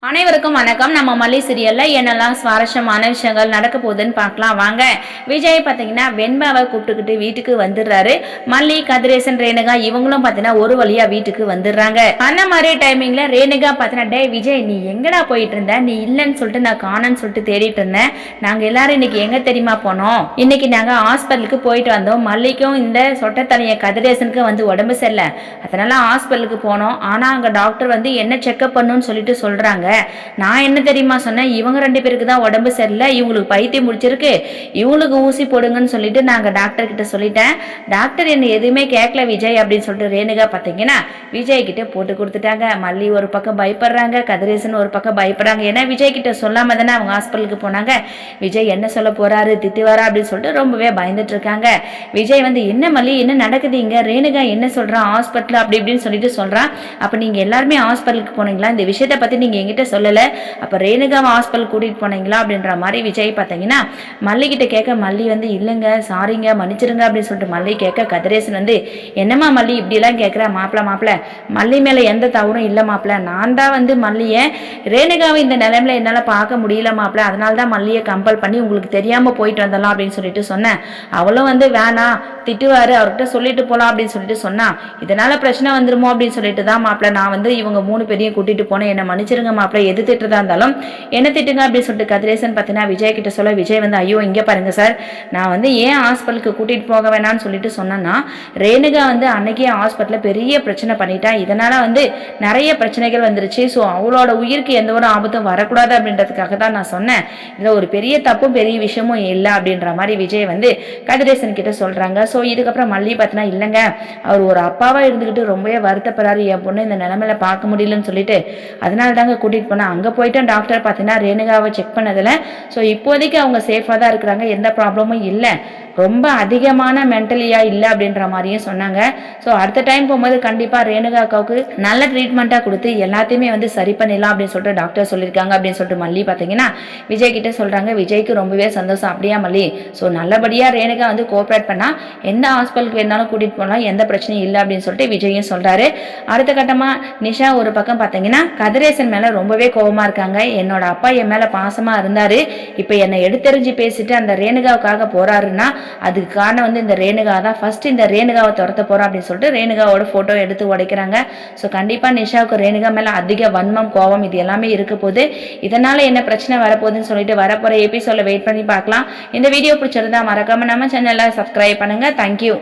அனைவருக்கும் வணக்கம். நம்ம மல்லி சீரியல்ல என்னெல்லாம் சுவாரஸ்யமான விஷயங்கள் நடக்க போகுதுன்னு பார்க்கலாம் வாங்க. விஜய் பார்த்தீங்கன்னா வெண்பாவை கூப்பிட்டுக்கிட்டு வீட்டுக்கு வந்துடுறாரு. மல்லி, கதிரேசன், ரேணுகா இவங்களும் பார்த்தீங்கன்னா ஒரு வழியா வீட்டுக்கு வந்துடுறாங்க. அந்த மாதிரி டைமிங்ல ரேணுகா பார்த்தீங்கன்னா, டே விஜய் நீ எங்கடா போயிட்டு இருந்த, நீ இல்லைன்னு சொல்லிட்டு நான் காணன்னு சொல்லிட்டு தேடிட்டு இருந்தேன். நாங்க எல்லாரும் இன்னைக்கு எங்க தெரியுமா போனோம், இன்னைக்கு நாங்க ஹாஸ்பிட்டலுக்கு போயிட்டு வந்தோம். மல்லிக்கும் இந்த சொட்டத்தனைய கதிரேசனுக்கு வந்து உடம்பு சரியில்லை, அதனால ஹாஸ்பிட்டலுக்கு போனோம். ஆனா அங்க டாக்டர் வந்து என்ன செக்அப் பண்ணுன்னு சொல்லிட்டு சொல்றாங்க. நான் என்ன தெரியுமா சொன்னேன், இவங்க 2 பேருக்கு தான் உடம்பு சரியில்லை, இவங்களுக்கு பைத்தியம் முடிச்சிருக்கு, இவங்களுக்கு ஊசி போடுங்கன்னு சொல்லிட்டு நாங்கள் டாக்டர் கிட்ட சொல்லிட்டேன். டாக்டர் என்ன எதுவுமே கேட்கல விஜய் அப்படின்னு சொல்லிட்டு ரேணுகா பார்த்தீங்கன்னா விஜய் கிட்ட போட்டு கொடுத்துட்டாங்க. மல்லி ஒரு பக்கம் பயப்படுறாங்க, கதிரேசன் ஒரு பக்கம் பயப்படுறாங்க. ஏன்னா விஜய் கிட்ட சொல்லாம தானே அவங்க ஹாஸ்பிட்டலுக்கு போனாங்க. விஜய் என்ன சொல்ல போறாரு, திட்டுவாரா அப்படின்னு சொல்லிட்டு ரொம்பவே பயந்துட்டு இருக்காங்க. விஜய் வந்து என்ன மல்லி என்ன நடக்குது இங்க, ரேணுகா என்ன சொல்றான் ஹாஸ்பிட்டல் அப்படி இப்படின்னு சொல்லிட்டு சொல்றான். அப்ப நீங்க எல்லாருமே ஹாஸ்பிட்டலுக்கு போனீங்களா, இந்த விஷயத்தை பத்தி நீங்க எங்கிட்ட சொல்லலை, அப்போ ரேணுகாவை ஹாஸ்பிட்டல் கூட்டிகிட்டு போனீங்களா அப்படின்ற மாதிரி விஜய் பார்த்தீங்கன்னா மல்லிகிட்ட கேட்க, மல்லி வந்து இல்லைங்க சாரிங்க மன்னிச்சிருங்க அப்படின்னு சொல்லிட்டு மல்லி கேட்க, கதிரேசன் வந்து என்னம்மா மல்லி இப்படிலாம் கேட்குற, மாப்பிள்ள மல்லி மேலே எந்த தவறும் இல்லை மாப்பிள்ள, நான் தான் வந்து மல்லியை ரேணுகாவை இந்த நிலைமையில என்னால் பார்க்க முடியல மாப்பிள்ள, அதனால தான் மல்லியை கம்பல் பண்ணி உங்களுக்கு தெரியாமல் போயிட்டு வந்தலாம் அப்படின்னு சொல்லிட்டு சொன்னேன். அவளும் வந்து வேணாம் திட்டுவாரு, அவர்கிட்ட சொல்லிட்டு போகலாம் அப்படின்னு சொல்லிட்டு சொன்னா, இதனால பிரச்சனை வந்துருமோ அப்படின்னு சொல்லிட்டு தான் மாப்பிள்ள நான் வந்து இவங்க 3 பேரையும் கூட்டிட்டு போனேன், என்னை மன்னிச்சிருங்க மாப்பிள்ள, எது திட்டுறதா இருந்தாலும் என்ன திட்டுங்க அப்படின்னு சொல்லிட்டு கதிரேசன் பார்த்தீங்கன்னா விஜய் கிட்ட சொல்ல, விஜய் வந்து ஐயோ இங்கே பாருங்க சார், நான் வந்து ஏன் ஹாஸ்பிட்டலுக்கு கூட்டிகிட்டு போக வேணாம்னு சொல்லிட்டு சொன்னேன்னா, ரேணுகா வந்து அன்னைக்கே ஹாஸ்பிட்டலில் பெரிய பிரச்சனை பண்ணிட்டா, இதனால வந்து நிறைய பிரச்சனைகள் வந்துருச்சு, ஸோ அவளோட உயிருக்கு எந்த ஒரு ஆபத்தும் வரக்கூடாது அப்படின்றதுக்காக தான் நான் சொன்னேன், இதில் ஒரு பெரிய தப்பும் பெரிய விஷயமும் இல்லை அப்படின்ற மாதிரி விஜய் வந்து கதிரேசன் கிட்ட சொல்கிறாங்க. ஸோ இதுக்கப்புறம் மல்லி பார்த்தீங்கன்னா இல்லைங்க, அவர் ஒரு அப்பாவாக இருந்துக்கிட்டு ரொம்பவே வருத்தப்படுறாரு, என் பொண்ணு இந்த நிலைமையில பார்க்க முடியலன்னு சொல்லிட்டு அதனால தாங்க கூட்டிகிட்டு போனேன். அங்கே போயிட்டு டாக்டர் பார்த்தீங்கன்னா ரேணுகாவை செக் பண்ணதில் ஸோ இப்போதைக்கு அவங்க சேஃபாக தான் இருக்கிறாங்க, எந்த ப்ராப்ளமும் இல்லை, ரொம்ப அதிகமான மென்டலியா இல்லை அப்படின்ற மாதிரியும் சொன்னாங்க. ஸோ அடுத்த டைம் போகும்போது கண்டிப்பாக ரேணுகா அக்காவுக்கு நல்ல ட்ரீட்மெண்ட்டாக கொடுத்து எல்லாத்தையுமே வந்து சரி பண்ணிடலாம் அப்படின்னு சொல்லிட்டு டாக்டர் சொல்லியிருக்காங்க அப்படின்னு சொல்லிட்டு மல்லி பார்த்தீங்கன்னா விஜய் கிட்ட சொல்கிறாங்க. விஜய்க்கு ரொம்பவே சந்தோஷம், அப்படியா மல்லி, ஸோ நல்லபடியாக ரேணுகா வந்து கோஆப்ரேட் பண்ணால் எந்த ஹாஸ்பிட்டலுக்கு வேணாலும் கூட்டிகிட்டு போகலாம், எந்த பிரச்சனையும் இல்லை அப்படின்னு சொல்லிட்டு விஜயும் சொல்கிறாரு. அடுத்த கட்டமாக நிஷா ஒரு பக்கம் பார்த்தீங்கன்னா கதிரேசன் மேலே ரொம்பவே கோபமாக இருக்காங்க. என்னோட அப்பா என் மேலே பாசமாக இருந்தார், இப்போ என்னை எடுத்தெறிஞ்சு பேசிட்டு அந்த ரேணுகாவுக்காக போகிறாருன்னா அதுக்கு காரணம் வந்து இந்த ரேணுகா தான், ஃபர்ஸ்ட் இந்த ரேணுகாவை துரத்த போகிறோம் அப்படின்னு சொல்லிட்டு ரேணுகாவோட ஃபோட்டோ எடுத்து உடைக்கிறாங்க. ஸோ கண்டிப்பாக நிஷாவுக்கு ரேணுகா மேலே அதிக வன்மம் கோபம் இது எல்லாமே இருக்க போது, இதனால் என்ன பிரச்சனை வரப்போகுதுன்னு சொல்லிட்டு வரப்போகிற எபிசோட வெயிட் பண்ணி பார்க்கலாம். இந்த வீடியோ பிடிச்சிருந்தா மறக்காமல் நம்ம சேனலை சப்ஸ்கிரைப் பண்ணுங்கள். தேங்க்யூ.